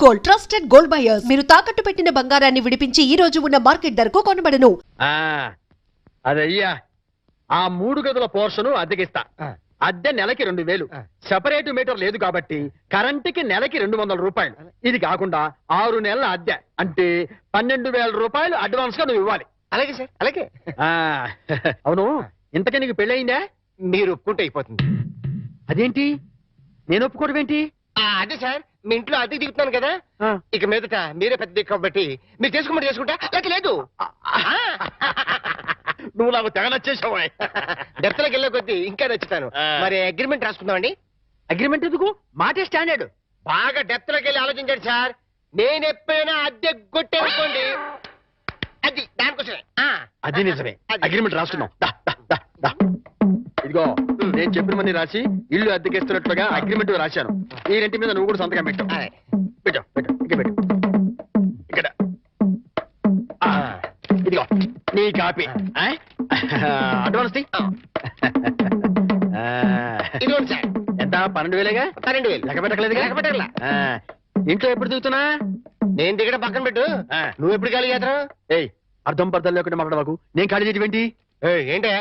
Gold trusted gold buyers మీరు తాకట్టు పెట్టిన బంగారాన్ని విడిపించి ఈ రోజు ఉన్న మార్కెట్ ధరకు కొనబడను. అదయ్యా ఆ 3 గదుల పోర్షను అద్దెకిస్తా. అద్దె నెలకి 2000. సెపరేట్ మీటర్ లేదు కాబట్టి కరెంటుకి నెలకి 200 రూపాయలు. ఇది కాకుండా 6 నెలల అద్దె అంటే 12,000 రూపాయలు అడ్వాన్స్ గా నువ్వు ఇవ్వాలి. అలాగే సార్, అలాగే. అవును, ఇంతకీ నీకు పెళ్ళయిందా? మీరు ఒప్పుకుంటే అయిపోతుంది. అదేంటి నేను ఒప్పుకోవడం ఏంటి? అదే సార్, మీ ఇంట్లో అద్దెకి దిగుతున్నాను కదా, ఇక మీదట మీరే పెద్ద దిక్కు కాబట్టి మీరు చేసుకోమని చేసుకుంటా. లేక లేదు. నువ్వు నాకు తెగ నచ్చేసావు. డెప్త్లోకి వెళ్ళే కొద్దీ ఇంకా నచ్చుతాను. మరి అగ్రిమెంట్ రాసుకుందామండి. అగ్రిమెంట్ ఎందుకు? మాటే స్టాండర్డ్. బాగా డెప్త్లోకి వెళ్ళి ఆలోచించండి సార్. నేను ఎప్పుడైనా అద్దె కొట్టేసుకోండి, అది దానికోసమే. అది నిజమే. అగ్రిమెంట్ రాసుకున్నాం. ఇదిగో నేను చెప్పినవన్నీ రాసి ఇల్లు అద్దెకిస్తున్నట్లుగా అగ్రిమెంట్ రాశాను. ఈ రెంటి మీద నువ్వు కూడా సంతకం పెట్టు. పెట్టు పెట్టు ఇక పెట్టు. ఇక్కడ ఇదిగో నీ కాపీ. అడ్వాన్స్ ఇదిగోండి సార్. ఎంత? 12,000గా? 12,000. లెక్క పెట్టలేదుగా? లెక్క పెట్టాలా? ఇంట్లో ఎప్పుడు దిగుతున్నా? నేను దిగడం పక్కన పెట్టు, నువ్వు ఎప్పుడు ఖాళీ చేస్తావు? ఏయ్, అర్థం పర్థం లేకుండా మాట్లాడవాకు. నేను ఖాళీ చేయడం ఏంటి? ఏంటే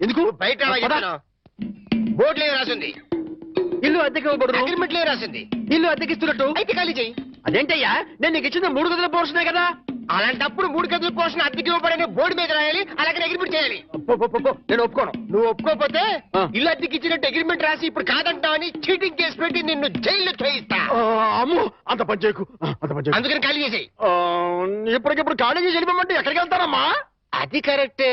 ఎందుకు బయట బోర్డు లేవు రాసింది. ఇల్లు అద్దెకి ఇవ్వబడు. అగ్రిమెంట్ లేవు రాసింది. ఇల్లు అద్దెకిస్తున్నట్టు అయితే ఖాళీ చెయ్యి. అదేంటయ్యా, నేను నీకు ఇచ్చిన 3 గదుల పోర్షనే కదా. అలాంటప్పుడు 3 గదుల పోర్షన్ అద్దెకి ఇవ్వబడని బోర్డు మీద రాయాలి, అలాగే అగ్రిమెంట్ చేయాలి. నేను ఒప్పుకోను. నువ్వు ఒప్పుకోకపోతే ఇల్లు అద్దెకి ఇచ్చినట్టు అగ్రిమెంట్ రాసి ఇప్పుడు కాదంటావని చీటింగ్ కేసు పెట్టి నిన్ను జైల్లో చేయిస్తా. అమ్మో, అంత పని చేయకు. అందుకని ఖాళీ చేసేయి. ఇప్పటికిప్పుడు ఖాళీ చేసి వెళ్ళిపోమంటే ఎక్కడికి వెళ్తానమ్మా? అది కరెక్టే.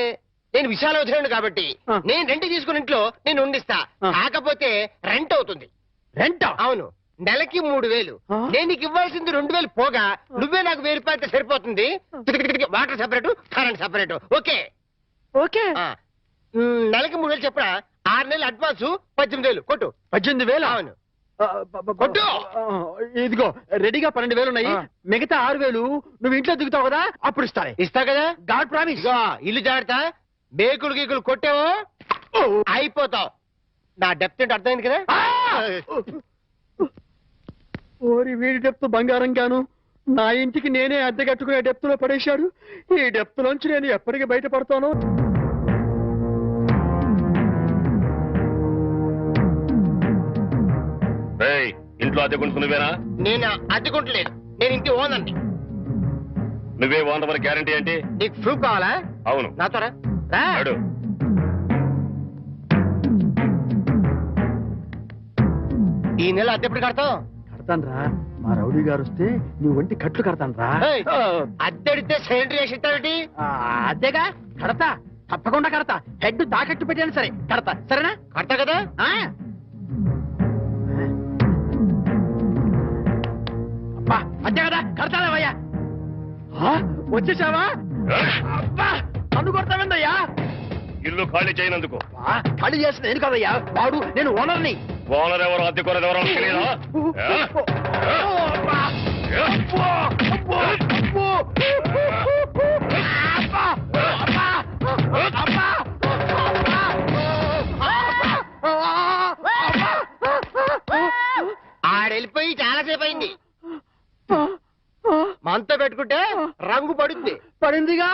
నేను విశాలవసరం కాబట్టి నేను రెంట్ తీసుకుని ఇంట్లో నేను ఉండిస్తా. కాకపోతే రెంట్ అవుతుంది. రెంట్? అవును, నెలకి 3,000. నేను నీకు ఇవ్వాల్సింది 2,000 పోగా నువ్వే నాకు 1,000 రూపాయలు సరిపోతుంది. Water separate, current separate. Okay okay. నెలకి 3,000 చెప్పరా? 6 నెలలు అడ్వాన్స్ 18,000 కొట్టు. 18,000? అవును కొట్టు. ఇదిగో రెడీగా 12,000 ఉన్నాయి. మిగతా 6,000 నువ్వు ఇంట్లో దిగుతావు కదా, అప్పుడు ఇస్తా కదా. God promise. ఇల్లు జాగ్రత్త. మేకులు గీకులు కొట్టావో అయిపోతావు. నా డెప్త్ ఏంటి అర్థమైంది కదా. ఓరి వీడి డెప్త్ బంగారం గాను నా ఇంటికి నేనే అద్దె కట్టుకునే డెప్త్ లో పడేశాడు. ఈ డెప్త్ లోంచి నేను ఎప్పటికీ బయటపడతాను. ఇంట్లో అద్దెకుంటున్నావేనా? నేను అద్దెకుంటలేదు, నేను ఇంటి ఓనర్ని. నువ్వే ఓనర్ మరి గ్యారంటీ ఏంటి? నీకు ప్రూఫ్ కావాలా? అవును. నాతో రా. ఈ నెల అద్దె ఎప్పుడు కడతావు? కడతాను రా. మా రౌడీ గారు వస్తే నీ ఒంటి కట్లు కడతాను రా. అద్దెడితే సిలిండర్ వేసి ఇస్తావేంటి? అద్దెగా కడతా, తప్పకుండా కడతా. హెడ్ తాకట్టు పెట్టాను సరే కడతా. సరేనా? కడతా కదా. అద్దె కదా కడతావయ్యా. వచ్చేసావా? నన్ను కొడతావేందయ్యా? ఇల్లు ఖాళీ చేయనందుకు. ఖాళీ చేసిన నేను కదయ్యా, వాడు నేను ఓనర్ని. ఓనర్ ఎవరు, అద్దె కొనరు ఎవరో తెలియదా? ఆడెళ్ళిపోయి చాలాసేపు అయింది. మనతో పెట్టుకుంటే రంగు పడుద్ది. పడిందిగా.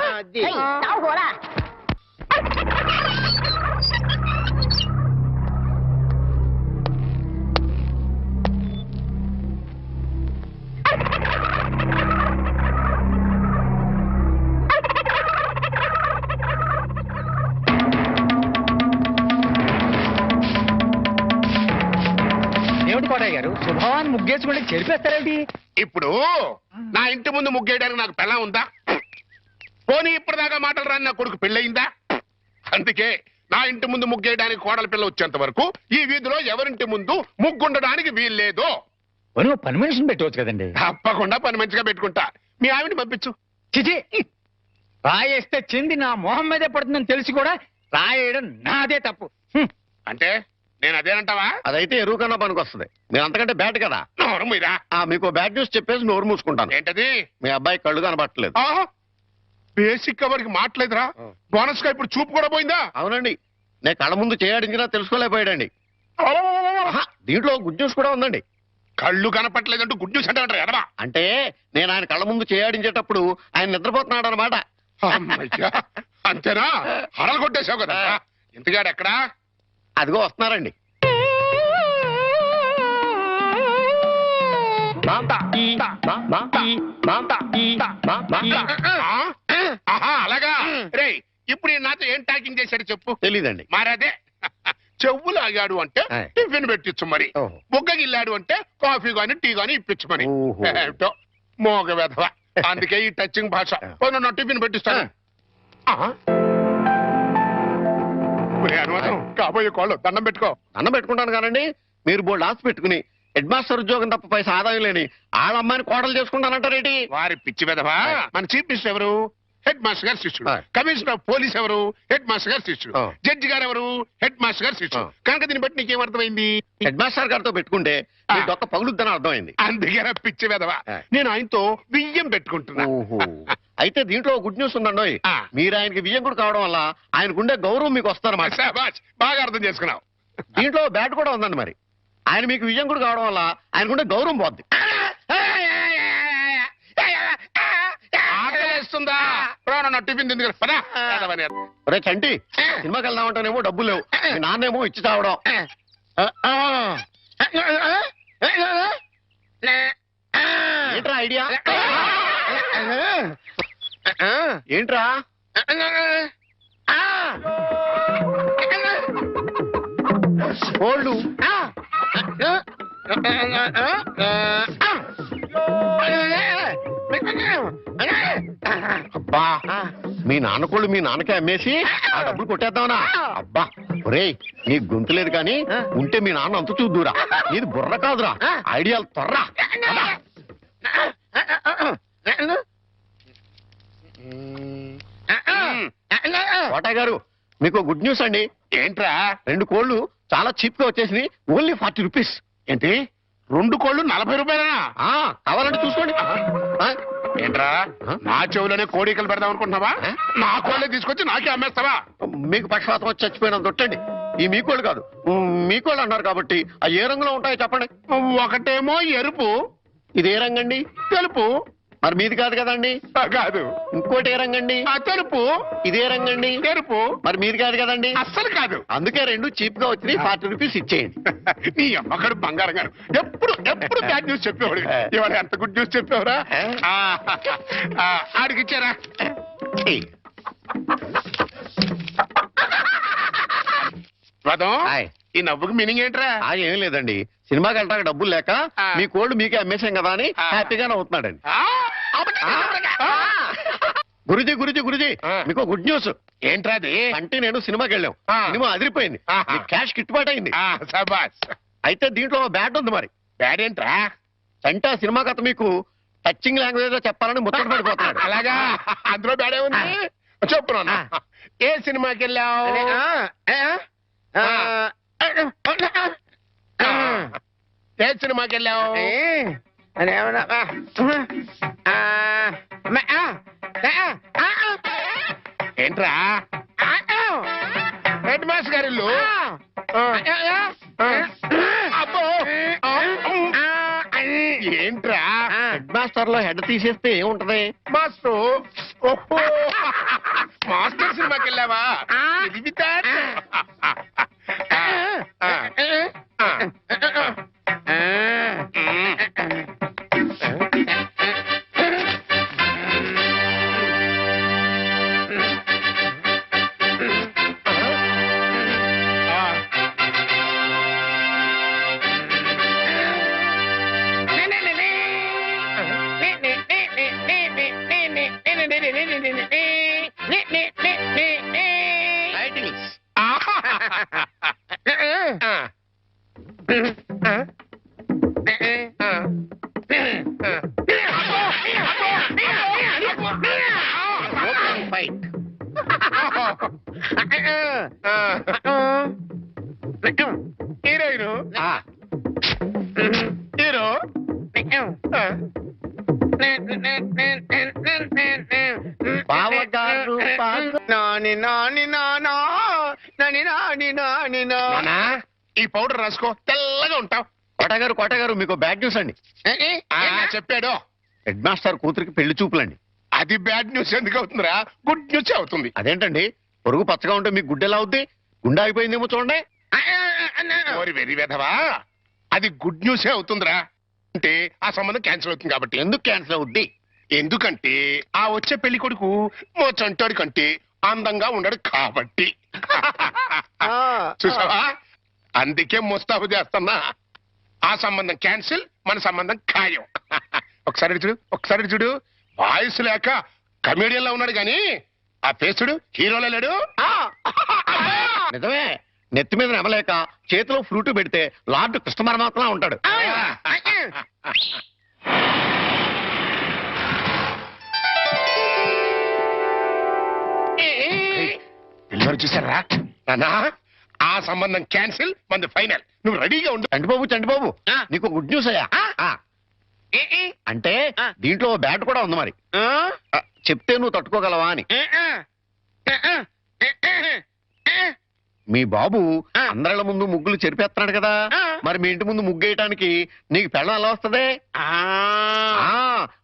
ఏమిటి కోటయ్య గారు, శుభవాన్ని ముగ్గేసుకుంటే చెరిపేస్తారేంటి? ఇప్పుడు నా ఇంటి ముందు ముగ్గేయడానికి నాకు పెళ్ళం ఉందా? పోనీ ఇప్పటిదాకా మాటలు రాని నా కొడుకు పెళ్ళయిందా? అందుకే నా ఇంటి ముందు ముగ్గేయడానికి కోడల పిల్ల వచ్చేంత వరకు ఈ వీధిలో ఎవరింటి ముందు ముగ్గుండడానికి వీల్లేదు. పని మనిషిని పెట్టవచ్చు కదండి. తప్పకుండా పని మంచిగా పెట్టుకుంటా. మీ ఆవిడ పంపించు. చిచి, రాయేస్తే చింది నా మొహం మీదే పడుతుందని తెలిసి కూడా రాయడం నాదే తప్పు. అంటే నేను అదేనంటావా? అదైతే ఎరువు కన్నా పనికి వస్తుంది. నేను అంతకంటే బ్యాట్ కదా. నోరు మీరా. మీకు బ్యాడ్ న్యూస్ చెప్పేసి నోరు మూసుకుంటాను. ఏంటది? మీ అబ్బాయి కళ్ళు కనబట్టలేదు. బేసిక్ కవర్కి మాట్లేదురా. బోనస్ గా ఇప్పుడు చూపు కూడా పోయిందా? అవునండి, నేను కళ్ళ ముందు చేయడించినా తెలుసుకోలేకపోయాడండి. దీంట్లో గుడ్ న్యూస్ కూడా ఉందండి. కళ్ళు కనపట్లేదంటూ గుడ్ న్యూస్ అంటే ఎడవా అంటే నేను ఆయన కళ్ళ ముందు చేయాడించేటప్పుడు ఆయన నిద్రపోతున్నాడు అనమాట. అమ్మయ్యా, అంతేనా? హరలు కొట్టేశావు కదా. ఇంతగాడు ఎక్కడా? అదిగో వస్తున్నారండి. ఆహా, అలాగా. రే, ఇప్పుడు ఈ నాతో ఏం టాకింగ్ చేశాడు చెప్పు. తెలీదండి. మరదే చెవులు ఆగాడు అంటే ఆయ్. టిఫిన్ పెట్టించు మరి. ఓహో. బుగ్గగిల్లాడు అంటే కాఫీ గాని టీ గాని ఇప్పించు మరి. ఓహో. ఏమిటో మోగ వెధవ. అందుకే ఈ టచింగ్ భాష. పోను నా టిఫిన్ పెట్టిస్తాను. ఆహా. ఒరే అనుమానం, కాబోయే కోళ్ళు దండం పెట్టుకో. అన్నం పెట్టుకుంటాను కానండి, మీరు బోల్డ్ ఆస్తి పెట్టుకుని హెడ్ మాస్టర్ ఉద్యోగం తప్ప పైసా ఆదాయం లేని వాళ్ళ అమ్మాయిని కోడలు చేసుకుంటానంటారేంటి? వారి పిచ్చి వెధవ. మన చీఫ్ మినిస్టర్ ఎవరు? హెడ్ మాస్టర్ గారు శిష్యుడు. ఆయ్. కమిషనర్ ఆఫ్ పోలీస్ ఎవరు? హెడ్ మాస్టర్ గారు శిష్యుడు. ఆ. జడ్జి గారు ఎవరు? హెడ్ మాస్టర్ గారు శిష్యుడు. కనుక దీన్ని బట్టి నీకేమర్థమైంది? హెడ్ మాస్టర్ గారితో పెట్టుకుంటే మీ డొక్క పగులుద్దని అర్థమైంది. అందుకే పిచ్చి వెధవ. ఆయ్. నేను ఆయనతో బియ్యం పెట్టుకుంటున్నా. ఓహో. అయితే దీంట్లో గుడ్ న్యూస్ ఉందండి. ఆ. మీరు ఆయనకి బియ్యం కూడా కావడం వల్ల ఆయనకుండే గౌరవం మీకు వస్తారన్నమాట. శాబాష్, బాగా అర్థం చేసుకున్నావు. దీంట్లో బ్యాట్ కూడా ఉందండి. మరి ఆయన మీకు విజయం కూడా కావడం వల్ల ఆయనకుండే గౌరవం పోద్ది. ఆకలేస్తుందా? ప్రాణ నా టిఫిన్ తింది కదా, పద. వెధవని. ఒరే చంటి, సినిమాకి వెళ్దామంటేనేమో డబ్బులు లేవు, మీ నాన్నేమో ఇచ్చి తావడం. ఏంట్రా ఐడియా? ఏంట్రా? కోళ్ళు. అబ్బా, మీ నాన్న కోళ్ళు మీ నాన్నకే అమ్మేసి ఆ డబ్బులు కొట్టేద్దామనా? అబ్బా ఒరేయ్, నీ గొంతు లేదు కానీ ఉంటే మీ నాన్న అంత చూద్దురా. నీది బుర్ర కాదురా, ఐడియాలు త్వరరా. కోటయ్య గారు, మీకు గుడ్ న్యూస్ అండి. ఏంట్రా? 2 కోళ్ళు చాలా చీప్ గా వచ్చేసి ఓన్లీ 40 రూపీస్. ఏంటి 2 కోళ్ళు 40 రూపాయలనా? కావాలంటే చూసుకోండి. ఆ? ఏంట్రా, నా చెవులోనే కోడికలు పెడదాం అనుకుంటున్నావా? ఆ? నా కోళ్ళే తీసుకొచ్చి నాకే అమ్మేస్తావా? మీకు పక్షపాతం వచ్చి చచ్చిపోయినంత తొట్టండి. ఈ మీ కోళ్ళు కాదు, మీ కోళ్ళు అన్నారు కాబట్టి ఆ ఏ రంగులో ఉంటాయో చెప్పండి. ఒకటేమో ఎరుపు, ఇది ఏ రంగండి? తెలుపు. మరి మీది కాదు కదండి. కాదు, ఇంకోటి ఏ రంగండి? ఆ తెలుపు. ఇదే రంగండి. ఎరుపు. మరి మీది కాదు కదండి. అస్సలు కాదు. అందుకే 2 చీప్ గా వచ్చినాయి. 40 రూపీస్ ఇచ్చేయండి. నీ అమ్మకడు బంగారం గారు ఎప్పుడు ఎప్పుడు బ్యాడ్ న్యూస్ చెప్పేవాడు. ఇవాళ ఎంత గుడ్ న్యూస్ చెప్పేవరా? ఆడికి ఇచ్చారా? రథం, హాయ్. ఈ నవ్వుకి మీనింగ్ ఏంట్రా? ఏం లేదండి, సినిమాకి వెళ్ళడానికి డబ్బులు లేక ఆ. మీ కోళ్ళు మీకే అమ్మేశాం కదా అని హ్యాపీగానే అవుతున్నాడండి. గురుజీ గురుజీ గురుజీ, ఆ. మీకు గుడ్ న్యూస్. ఏంట్రా అది? అంటే నేను సినిమాకి వెళ్ళాం, ఆ. సినిమా అదిరిపోయింది, ఆహా. మీకు క్యాష్ గిట్టుబాటు అయింది. సబాస్. అయితే దీంట్లో బ్యాట్ ఉంది. మరి బ్యాడ్ ఏంట్రా? అంటే ఆ సినిమా కథ మీకు టచింగ్ లాంగ్వేజ్ లో చెప్పాలని ముచ్చట పడిపోతున్నాడు. అలాగా? అందులో బ్యాడే ఉంది. చెప్పు నాన్న. ఏ సినిమాకి వెళ్ళావు? ఏ సినిమాకి వెళ్ళావు? ఏంట్రా? హెడ్ మాస్టర్ గారి ఇల్లు. అబ్బో. ఏంట్రా? హెడ్ మాస్టర్ లో హెడ్ తీసేస్తే ఏముంటది? మాస్టర్. ఓహో, మాస్టర్ సినిమాకి వెళ్ళావా? తెలివితే. Titles. Open fight. Heroine. Hero. బావగారు నాని నాని నానా నాని నాని నాని నా నాన్నా, ఈ పౌడర్ రాసుకో, తెల్లగా ఉంటావు. కోట గారు మీకు బ్యాడ్ న్యూస్ అండి. చెప్పాడు. హెడ్ మాస్టర్ కూతురికి పెళ్లి చూపులండి. అది బ్యాడ్ న్యూస్ ఎందుకు అవుతుందిరా? గుడ్ న్యూస్ అవుతుంది. అదేంటండి, పొరుగు పచ్చగా ఉంటే మీకు గుడ్డెలా అవుద్ది? గుండె అయిపోయిందేమో చూడండి. ఓరి వెర్రి వెధవా, అది గుడ్ న్యూసే అవుతుందిరా. అంటే ఆ సంబంధం క్యాన్సిల్ అవుతుంది కాబట్టి. ఎందుకు క్యాన్సిల్ అవుద్ది? ఎందుకంటే ఆ వచ్చే పెళ్లి కొడుకు మా చంటాడి కంటే అందంగా ఉండడు కాబట్టి. చూసావా, అందుకే ముస్తాబు చేస్తున్నా. ఆ సంబంధం క్యాన్సిల్, మన సంబంధం ఖాయం. ఒకసారి చూడు వాయిస్ లేక కమేడియన్ లా ఉన్నాడు గాని ఆ ఫేసుడు హీరోలో లేడు. నిజమే, నెత్తి మీద నెమలేక చేతిలో ఫ్రూట్ పెడితే లార్డ్ కృష్ణ పరమాత్మ ఉంటాడు. పిల్లలు చూసారా నానా? ఆ సంబంధం క్యాన్సిల్, మంది ఫైనల్. నువ్వు రెడీగా ఉండు. చంటిబాబు నీకు గుడ్ న్యూస్ అయ్యా. అంటే దీంట్లో బ్యాట్ కూడా ఉంది మరి. చెప్తే నువ్వు తట్టుకోగలవా అని. మీ బాబు అందరిళ్ళ ముందు ముగ్గులు చెరిపేస్తున్నాడు కదా, మరి మీ ఇంటి ముందు ముగ్గేయటానికి నీకు పెళ్ళం ఎలా వస్తుంది?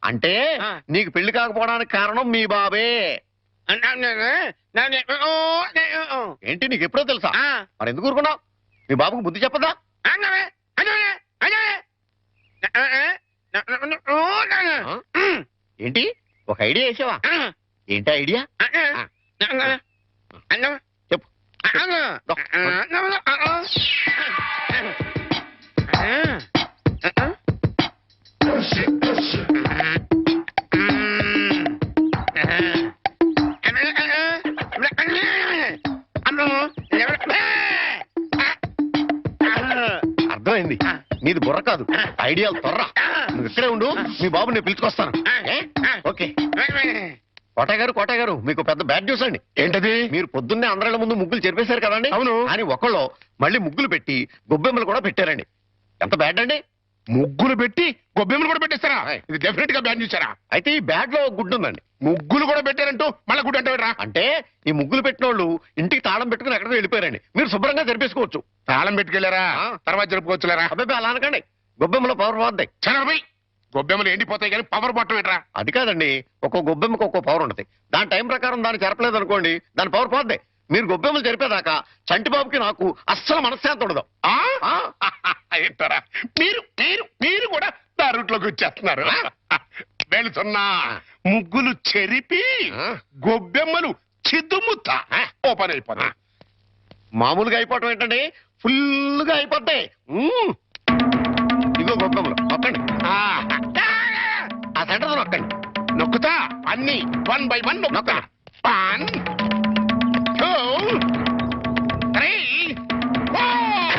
అంటే నీకు పెళ్లి కాకపోవడానికి కారణం మీ బాబే. ఏంటి, నీకు ఎప్పుడో తెలుసా? మరి ఎందుకు ఊరుకున్నావు? మీ బాబుకు బుద్ధి చెప్పదా? ఏంటి, ఒక ఐడియా వేసావా? ఏంటి ఐడియా? చెప్పు. అర్థమైంది, నీది బుర్ర కాదు, ఐడియాలు త్వర. నువ్వు ఇక్కడే ఉండు, మీ బాబు నేను పిలుచుకొస్తాను. ఓకే. కోట గారు మీకు పెద్ద బ్యాడ్ న్యూస్ అండి. ఏంటది? మీరు పొద్దున్నే అందరిళ్ళ ముందు ముగ్గులు చెరిపేశారు కదండి. అవును. అని ఒకళ్ళు మళ్ళీ ముగ్గులు పెట్టి గొబ్బెమ్మలు కూడా పెట్టారండి. ఎంత బ్యాడ్ అండి? ముగ్గులు పెట్టి గొబ్బెమ్మలు కూడా పెట్టేస్తారా? ఇది డెఫినెట్ గా బ్యాన్ చేశారా? అయితే ఈ బ్యాడ్ లో గుడ్డు ఉందండి. ముగ్గులు కూడా పెట్టారంటూ మళ్ళీ గుడ్ అంటారా? అంటే ఈ ముగ్గులు పెట్టిన వాళ్ళు ఇంటికి తాళం పెట్టుకుని ఎక్కడికో వెళ్ళిపోయారండి. మీరు శుభ్రంగా జరిపేసుకోవచ్చు. తాళం పెట్టుకెళ్లారా? తర్వాత జరుపుకోవచ్చులేరా? అబ్బాయి అలా అనకండి, గొబ్బెమ్మలో పవర్ పోద్దాయి. చనభై గొబ్బెమ్మలు ఎండిపోతాయి కానీ పవర్ బట్టం ఏంట్రా? అది కాదండి, ఒక్కో గొబ్బెమ్మకి ఒక్కో పవర్ ఉంటుంది. దాని టైం ప్రకారం దాన్ని చెరపలేదు అనుకోండి, దాని పవర్ పోద్ది. మీరు గొబ్బెమ్మలు జరిపేదాకా చంటిబాబుకి నాకు అస్సలు మనశ్శాంతి ఉండదు. ఏంటారా మీరు మీరు మీరు కూడా నా రూట్లోకి వచ్చేస్తున్నారు. వెళుతున్నా ముగ్గులు చెరిపి గొబ్బెమ్మలు చిద్దుముత్త ఓపెన్ అయిపోతా. మామూలుగా అయిపోవటం ఏంటండి, ఫుల్గా అయిపోతాయి. ఇదిగో గొబ్బెమ్మలు నొక్కండి, ఆ సెంటర్ నొక్కండి. నొక్కుతా అన్ని 1 by 1 నొక్కుతా. 1 2 3 4.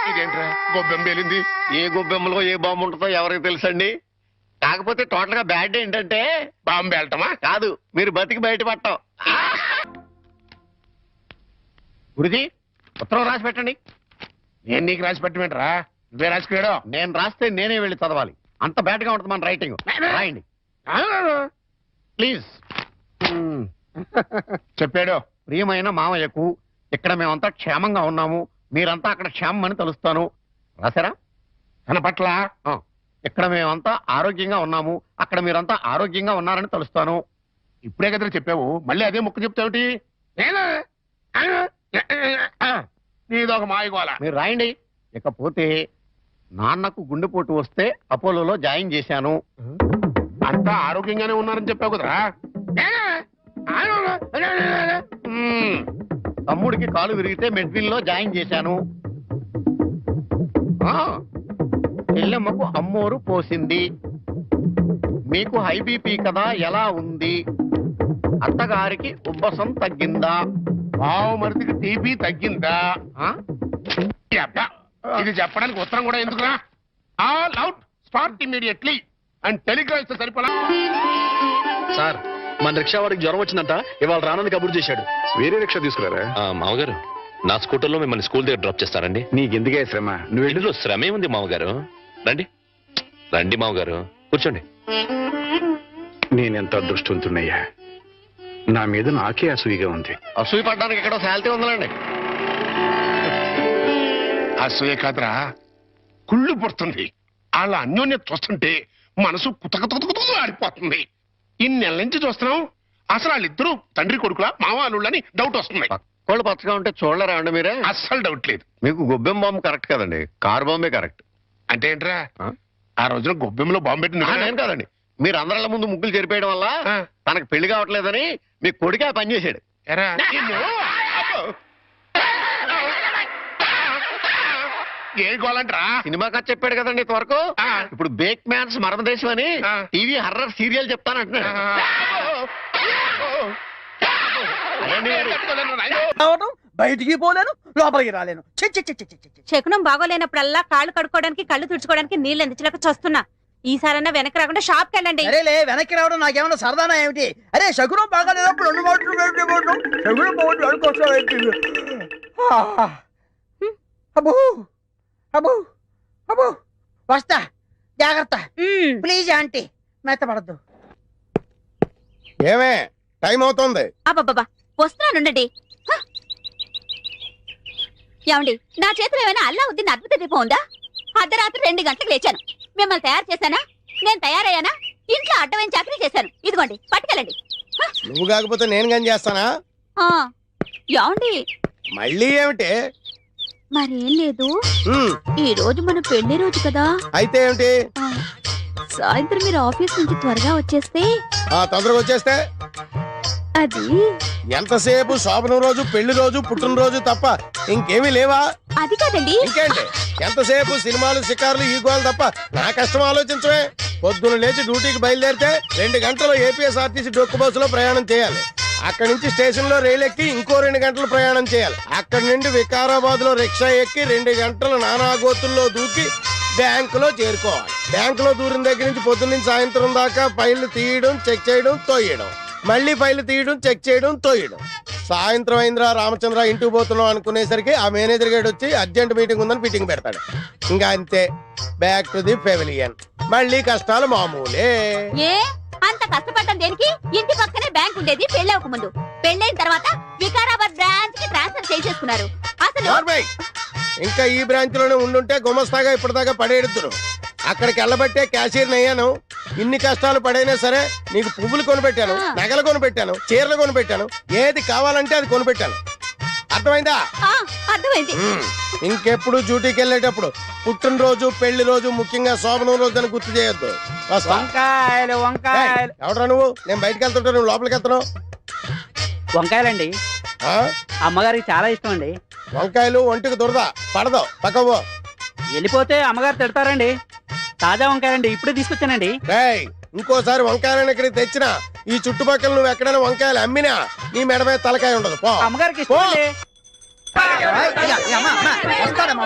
ఇదేంట్రా గొబ్బెమ్మ పేలింది? ఏ గొబ్బెమ్మలో ఏ బాంబు ఉంటుందో ఎవరికి తెలుసండి. కాకపోతే టోటల్ గా బ్యాడ్ ఏంటంటే బాంబు వెళ్ళటమా? కాదు, మీరు బతికి బయటపడటం. గురుజీ ఉత్తరం రాసి పెట్టండి. నేను నీకు రాసి పెట్టమేంట్రా? నువ్వే రాసుకున్నాడు. నేను రాస్తే నేనే వెళ్ళి చదవాలి, అంత బ్యాడ్ గా ఉంటుంది మన రైటింగ్. రాయండి ప్లీజ్. చెప్పాడు. ప్రియమైన మామయ్యకు, ఇక్కడ మేమంతా క్షేమంగా ఉన్నాము, మీరంతా అక్కడ క్షేమం అని తలుస్తాను. రాశారా? తన పట్ల ఇక్కడ మేమంతా ఆరోగ్యంగా ఉన్నాము, అక్కడ మీరంతా ఆరోగ్యంగా ఉన్నారని తలుస్తాను. ఇప్పుడే కదా చెప్పావు, మళ్ళీ అదే ముక్క చెప్తావుటి? నీదొక మాయగోళ. మీరు రాయండి. ఇకపోతే నాన్నకు గుండెపోటు వస్తే అపోలోలో జాయిన్ చేశాను. అంతా ఆరోగ్యంగానే ఉన్నారని చెప్పావు కదరా. తమ్ముడికి కాలు విరిగితే మెడ్విల్ లో జాయిన్ చేశాను. చెల్లెమ్మకు అమ్మోరు పోసింది. మీకు హై బీపీ కదా, ఎలా ఉంది? అత్తగారికి ఉబ్బసం తగ్గిందా? బావు మరిదికి టీబీ తగ్గిందా? ఇది చెప్పడానికి ఉత్తరం కూడా ఎందుకురా? All out, start immediately and Telegram ఇస్తే సరిపోలా. సార్, మన రిక్షా వాడికి జ్వరం వచ్చిందంట, ఇవాళ రానని కబురు చేశాడు. వేరే రిక్షా తీసుకురారా? మామగారు, నా స్కూటర్లో మిమ్మల్ని స్కూల్ దగ్గర డ్రాప్ చేస్తారండి. నీకెందుకే శ్రమ? నువ్వు ఇందులో శ్రమే ఉంది మామగారు. రండి రండి మామగారు, కూర్చోండి. నేనెంత అదృష్టవంతున్నయ్యా. నా మీద నాకే అసూయగా ఉంది. అసూయ పడ్డానికి ఎక్కడో శాలిటీ ఉందండి. అసూయ కాదురా, కుళ్ళు పుడుతుంది. వాళ్ళ అన్యోన్యత చూస్తుంటే మనసు కుతకుతకుతూ ఆడిపోతుంది. ఇన్ని నెలల నుంచి చూస్తున్నాం, అసలు వాళ్ళిద్దరూ తండ్రి కొడుకులా మావాళ్ళని డౌట్ వస్తుంది. పక్కోళ్ళు పచ్చగా ఉంటే చూడలేరా అండి మీరే? అస్సలు డౌట్ లేదు. మీకు గొబ్బెం బాంబు కరెక్ట్ కదండి, కారు బాంబే కరెక్ట్. అంటే ఏంట్రా, ఆ రోజున గొబ్బెంలో బాంబు పెట్టింది నేను కాదండి, మీరు అందరిళ్ళ ముందు ముగ్గులు చెరిపేయడం వల్ల తనకు పెళ్లి కావట్లేదని మీ కొడుకే ఆ పని చేశాడు. ఎరా, నిన్ను. ఏ గోలంట్రా? సినిమా కథ చెప్పాడు కదండి ఇంతవరకు. ఇప్పుడు బేక్ మ్యాన్స్ మరణదేశం అని టీవీ హర్రర్ సీరియల్ చెప్తానంటున్నాడు. బయటికి పోలేను, లోపలికి రాలేను. శకునం బాగోలేనప్పుడల్లా కాళ్ళు కడుక్కోవడానికి కళ్ళు తుడుచుకోవడానికి నీళ్ళు ఎందుకు చస్తున్నా. ఈసారన్నా వెనక్కి రాకుండా షాప్కి వెళ్ళండి. అరేలే, వెనక్కి రావడం నాకేమన్నా సరదానా ఏమిటి? అరే శకునం బాగాలేనప్పుడు 2 మాటలు శకునం బాగుంది అనుకోసం. అబ్బో అబ్బో అబ్బో, వస్తా, జాగ్రత్త ప్లీజ్ ఆంటీ, మెత్తపడద్దు. ఏమే టైం అవుతుంది. అబ్బబ్బా, వస్తున్నానుండండి. ఏమండి, నా చేతిలో ఏమైనా అల్లావుద్దీన్ అద్భుత దీపం ఉందా? అర్ధరాత్రి 2 గంటలకు లేచాను. మిమ్మల్ని తయారు చేశానా? నేను తయారయ్యానా? ఇంట్లో అడ్డమైన చాకరీ చేశాను. ఇదిగోండి, పట్టుకెళ్ళండి. నువ్వు కాకపోతే నేను కానీ చేస్తానా? ఏమండి, మళ్ళీ ఏమిటి? మరేం లేదు, ఈ రోజు మన పెళ్లి రోజు కదా. అయితే ఏమిటి? సాయంత్రం మీరు ఆఫీస్ నుంచి త్వరగా వచ్చేస్తే. తొందరగా వచ్చేస్తే అది ఎంతసేపు శోభనం రోజు, పెళ్లి రోజు, పుట్టినరోజు తప్ప ఇంకేమీ లేవా? అది కాదండి. ఇంకేంటి, ఎంతసేపు సినిమాలు, షికారులు, ఈ గోలు తప్ప నా కష్టం ఆలోచించవే. పొద్దున లేచి డ్యూటీకి బయలుదేరితే 2 గంటలు ఏపీఎస్ఆర్టీసీ డొక్కు బస్సులో ప్రయాణం చేయాలి. అక్కడి నుంచి స్టేషన్ లో రైలు ఎక్కి ఇంకో 2 గంటలు ప్రయాణం చేయాలి. అక్కడి నుండి వికారాబాద్ లో రిక్షా ఎక్కి 2 గంటలు నానాగోతుల్లో దూకి బ్యాంకులో చేరుకోవాలి. బ్యాంకులో దూరిన దగ్గర నుంచి పొద్దున్న నుంచి సాయంత్రం దాకా ఫైళ్లు తీయడం, చెక్ చేయడం, తోయడం, మళ్ళీ ఫైళ్లు తీయడం, చెక్ చేయడం, తోయడం. సాయంత్రం అయిందిరా రామచంద్ర, ఇంటికి పోతున్నాం అనుకునేసరికి ఆ మేనేజర్ గేట్ వచ్చి అర్జెంట్ మీటింగ్ ఉందని మీటింగ్ పెడతాడు. ఇంకా అంతే, బ్యాక్ టు ది పెవిలియన్. మళ్ళీ కష్టాలు మామూలే. ఏ అంత కష్టపడ్డం దేనికి? ఇంటి పక్కనే బ్యాంక్ ఉండేది పెళ్ళవక ముందు. పెళ్ళైన తర్వాత వికారాబాద్ బ్రాంచ్ కి ట్రాన్స్ఫర్ చేసేసుకున్నారు. అసలు ఇంకా ఈ బ్రాంచ్ లోనే ఉండుంటే గుమస్తాగా ఇప్పటిదాకా పడేడుతురు. అక్కడికి వెళ్ళబట్టే క్యాషియర్ అయ్యాను. ఇన్ని కష్టాలు పడైనా సరే నీకు పువ్వులు కొనిపెట్టాను, నగలు కొనిపెట్టాను, చీరలు కొనిపెట్టాను, ఏది కావాలంటే అది కొనిపెట్టాను. అర్థమైందా? అర్థమైంది. ఇంకెప్పుడు డ్యూటీకి వెళ్ళేటప్పుడు పుట్టినరోజు, పెళ్లి రోజు, ముఖ్యంగా శోభనం రోజు అని గుర్తు చేయొద్దు. వంకాయలు వంకాయలు. ఎవడరా నువ్వు? నేను బయటకు వెళ్తుంటా, నువ్వు లోపలికి వెళ్తున్నావు. వంకాయలండి, అమ్మగారికి చాలా ఇష్టం అండి. వంకాయలు ఒంటికి దురద, పడదు, పక్కవో. వెళ్ళిపోతే అమ్మగారు తిడతారండి. తాజా వంకాయలండి, ఇప్పుడే తీసుకొచ్చానండి. ఇంకోసారి వంకాయలను ఇక్కడికి తెచ్చినా, ఈ చుట్టుపక్కల నువ్వు ఎక్కడైనా వంకాయలు అమ్మినా నీ మెడ మీద తలకాయ ఉండదు. పో. అమ్మగారికి ఇష్టం అండి.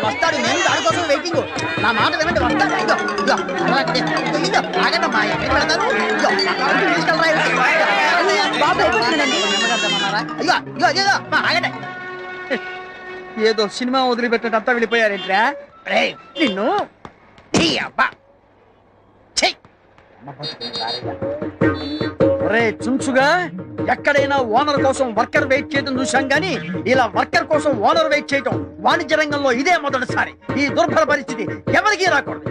వస్తాడు, నేను దానికోసం వెయిటింగ్. నా మాట వినండి, వస్తాడు. ఏదో సినిమా వదిలిపెట్టినట్టు వెళ్ళిపోయారేంట్రా నిన్ను. ఒరే చుంచుగా, ఎక్కడైనా ఓనర్ కోసం వర్కర్ వెయిట్ చేయడం చూశాం గానీ ఇలా వర్కర్ కోసం ఓనర్ వెయిట్ చేయటం వాణిజ్య రంగంలో ఇదే మొదటిసారి. ఈ దుర్భర పరిస్థితి ఎవరికీ రాకూడదు.